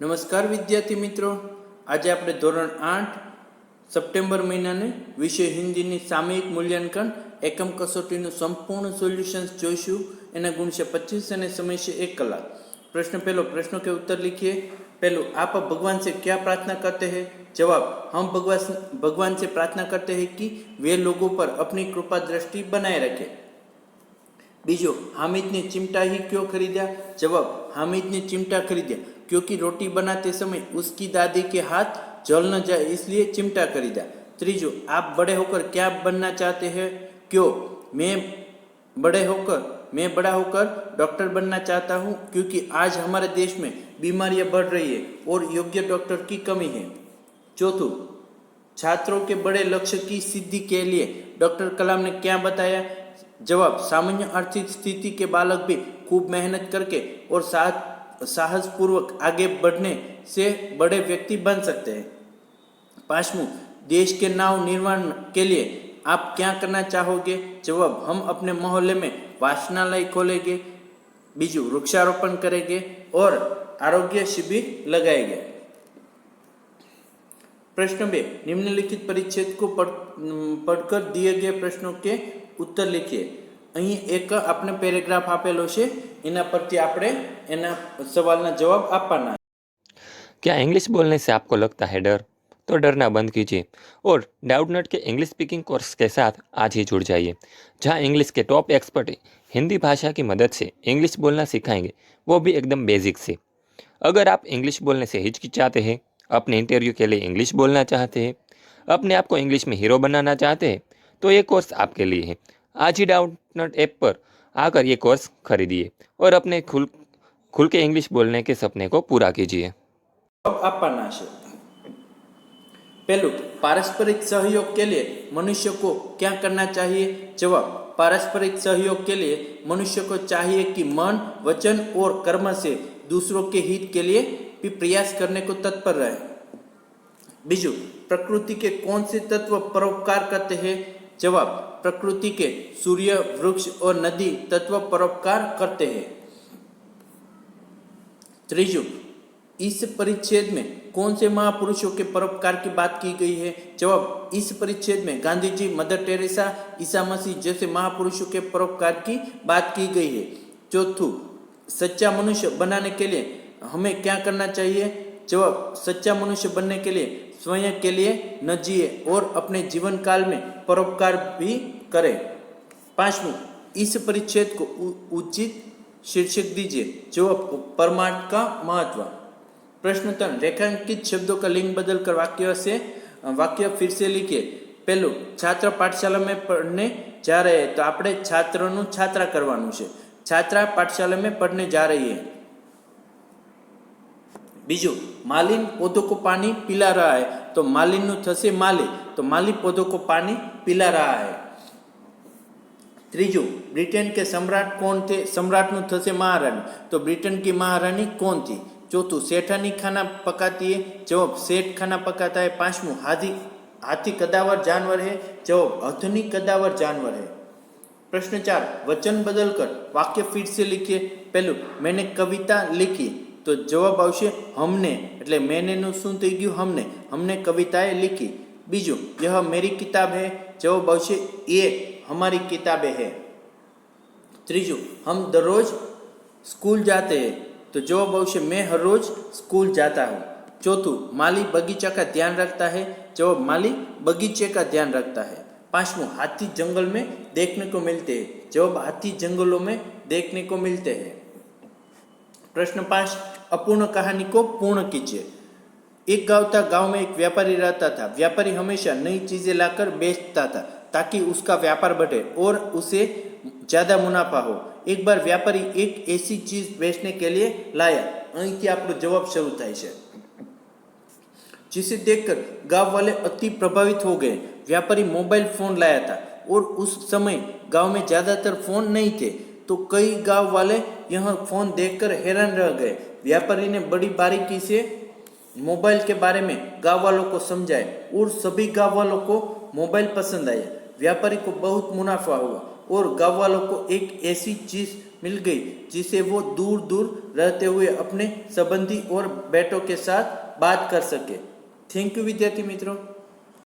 નમસ્કાર વિદ્યાર્થી મિત્રો, આજે આપણે ધોરણ 8 સપ્ટેમ્બર મહિનાને વિષય હિન્દીની સામયિક મૂલ્યાંકન એકમ કસોટીનું સંપૂર્ણ સોલ્યુશન્સ જોઈશું। એના ગુણ છે 25 અને સમય છે 1 કલાક। प्रश्न पहलो, प्रश्नों के उत्तर लिखिए। पहलो, आप भगवान से क्या प्रार्थना करते हैं? जवाब, हम भगवान से प्रार्थना करते हैं कि वे लोगों पर अपनी कृपा दृष्टि बनाए रखें। बीजो, हामिद ने चिमटा ही क्यों खरीदा? जवाब, हामिद ने चिमटा खरीदा क्योंकि रोटी बनाते समय उसकी दादी के हाथ जल न जाए इसलिए चिमटा खरीदा। त्रीजो, आप बड़े होकर क्या बनना चाहते हैं? क्यों? मैं बड़ा होकर डॉक्टर बनना चाहता हूँ क्योंकि आज हमारे देश में बीमारियां बढ़ रही है और योग्य डॉक्टर की कमी है। चौथो, छात्रों के बड़े लक्ष्य की सिद्धि के लिए डॉक्टर कलाम ने क्या बताया? जवाब, सामान्य आर्थिक स्थिति के बालक भी खूब मेहनत करके और साहसपूर्वक आगे बढ़ने से बड़े व्यक्ति बन सकते हैं। पांचवों, देश के नव निर्माण के लिए आप क्या करना चाहोगे? जवाब, हम अपने मोहल्ले में वाचनालय खोलेंगे। बीजू, वृक्षारोपण करेंगे और आरोग्य शिविर लगाएंगे। प्रश्न 2, निम्नलिखित परिच्छेद को पढ़कर दिए गए प्रश्नों के उत्तर लिखिए। અહીં એક આપણે પેરેગ્રાફ આપેલો છે, એના પરથી આપણે એના સવાલના જવાબ આપવાના। क्या इंग्लिश बोलने से आपको लगता है डर? तो डरना बंद कीजिए और डाउटनट के इंग्लिश स्पीकिंग कोर्स के साथ आज ही जुड़ जाइए, जहां इंग्लिश के टॉप एक्सपर्ट हिंदी भाषा की मदद से इंग्लिश बोलना सिखाएंगे, वो भी एकदम बेसिक से। अगर आप इंग्लिश बोलने से हिचकिचाते हैं, अपने इंटरव्यू के लिए इंग्लिश बोलना चाहते हैं, अपने आप को इंग्लिश में हीरो बनाना चाहते हैं, तो ये कोर्स आपके लिए है। आज ही डाउटनट ऐप पर आकर ये कोर्स खरीदिए और अपने खुल के इंग्लिश बोलने के सपने को पूरा कीजिए। આપવાના છે। पहलू, पारस्परिक सहयोग के लिए मनुष्य को क्या करना चाहिए? जवाब, पारस्परिक सहयोग के लिए मनुष्य को चाहिए कि मन, वचन और कर्म से दूसरों के हित के लिए भी प्रयास करने को तत्पर रहे। बीजू, प्रकृति के कौन से तत्व परोपकार करते हैं? जवाब, प्रकृति के सूर्य, वृक्ष और नदी तत्व परोपकार करते हैं। त्रीजू, इस परिच्छेद में कौन से महापुरुषों के परोपकार की बात की गई है? जवाब, इस परिच्छेद में गांधी जी, मदर टेरेसा, ईसा मसीह जैसे महापुरुषों के परोपकार की बात की गई है। चौथू, सच्चा मनुष्य बनाने के लिए हमें क्या करना चाहिए? जवाब, सच्चा मनुष्य बनने के लिए स्वयं के लिए न जिए और अपने जीवन काल में परोपकार भी करें। पांचवं, इस परिच्छेद को उचित शीर्षक दीजिए। जवाब, परमार्थ का महत्व। प्रश्न 3, रेखांकित शब्दों का लिंग बदलकर वाक्य फिर से लिखिए। पहलू, छात्र पाठशाला में पढ़ने जा रहे हैं, तो આપણે છાત્રનું છાત્રા કરવાનું છે। छात्रा पाठशाला में पढ़ने जा रही है। बीजू, मालिन पौधों को पानी पिला रहा है, तो मालिन थसे माली, तो माली पौधों को पानी पिला रहा है। त्रीजू, ब्रिटेन के सम्राट कौन थे? सम्राट नु थसे महारानी, तो ब्रिटेन की महारानी कौन थी? चौथू, सेठानी खाना पकाती है। जवाब, सेठ खाना पकाता है। पांचवू, हाथी कदावर जानवर है। जवाब, हथनी कदावर जानवर है। प्रश्न 4, वचन बदलकर वाक्य फिर से लिखिए। पहलू, मैंने कविता लिखी, तो जवाब आवशे हमने, એટલે मैंने નું શું થઈ ગયું? हमने कविताएं लिखी। बीजू, यह मेरी किताब है। जवाब आवशे ये हमारी किताबें है। त्रीजू, हम दररोज स्कूल जाते हैं, तो जवाब आवशे मैं हर रोज स्कूल जाता हूँ। चौथू, माली बगीचा का ध्यान रखता है। जवाब, माली बगीचे का ध्यान रखता है। पांचवों, हाथी जंगल में देखने को मिलते हैं। जवाब, हाथी जंगलों में देखने को मिलते हैं। प्रश्न 5, अपूर्ण कहानी को पूर्ण कीजिए। एक गांव था, गांव में एक व्यापारी रहता था। व्यापारी हमेशा नई चीजें लाकर बेचता था ताकि उसका व्यापार बढ़े और उसे ज्यादा मुनाफा हो। एक बार व्यापारी एक ऐसी चीज बेचने के लिए लाया, અહીંથી આપણો જવાબ શરૂ થાય છે, जिसे देखकर गांव वाले अति प्रभावित हो गए। व्यापारी मोबाइल फोन लाया था और उस समय गांव में ज्यादातर फोन नहीं थे, तो कई गांव वाले यह फोन देखकर हैरान रह गए। व्यापारी ने बड़ी बारीकी से मोबाइल के बारे में गांव वालों को समझाया और सभी गांव वालों को मोबाइल पसंद आया। व्यापारी को बहुत मुनाफा हुआ और गाँव वालों को एक ऐसी चीज मिल गई जिसे वो दूर दूर रहते हुए अपने संबंधी और बेटों के साथ बात कर सके। थैंक यू विद्यार्थी मित्रों।